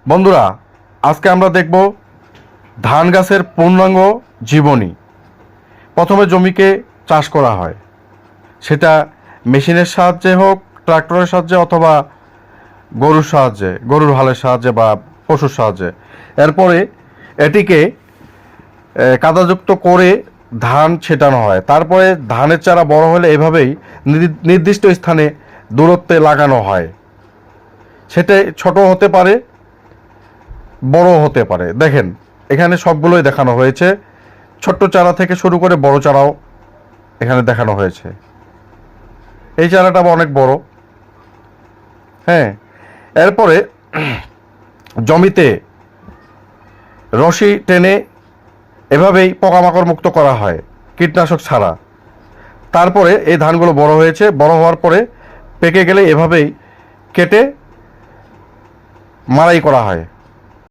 বন্ধুরা, আজকে আমরা দেখব ধান গাছের পূর্ণাঙ্গ জীবনী। প্রথমে জমিকে চাষ করা হয়, সেটা মেশিনের সাহায্যে হোক, ট্রাক্টরের সাহায্যে অথবা গরুর সাহায্যে, গরুর হালের সাহায্যে বা পশুর সাহায্যে। এরপরে এটিকে কাদাযুক্ত করে ধান ছেটানো হয়। তারপরে ধানের চারা বড় হলে এভাবেই নির্দিষ্ট স্থানে দূরত্বে লাগানো হয়। সেটা ছোট হতে পারে, বড় হতে পারে। দেখেন, এখানে সবগুলোই দেখানো হয়েছে, ছোট্ট চারা থেকে শুরু করে বড় চারাও এখানে দেখানো হয়েছে। এই চারাটা অনেক বড়। হ্যাঁ, এরপরে জমিতে রশি টেনে এভাবেই পোকামাকড় মুক্ত করা হয়, কীটনাশক ছাড়া। তারপরে এই ধানগুলো বড় হয়েছে, বড় হওয়ার পরে পেকে গেলে এভাবেই কেটে মাড়াই করা হয়।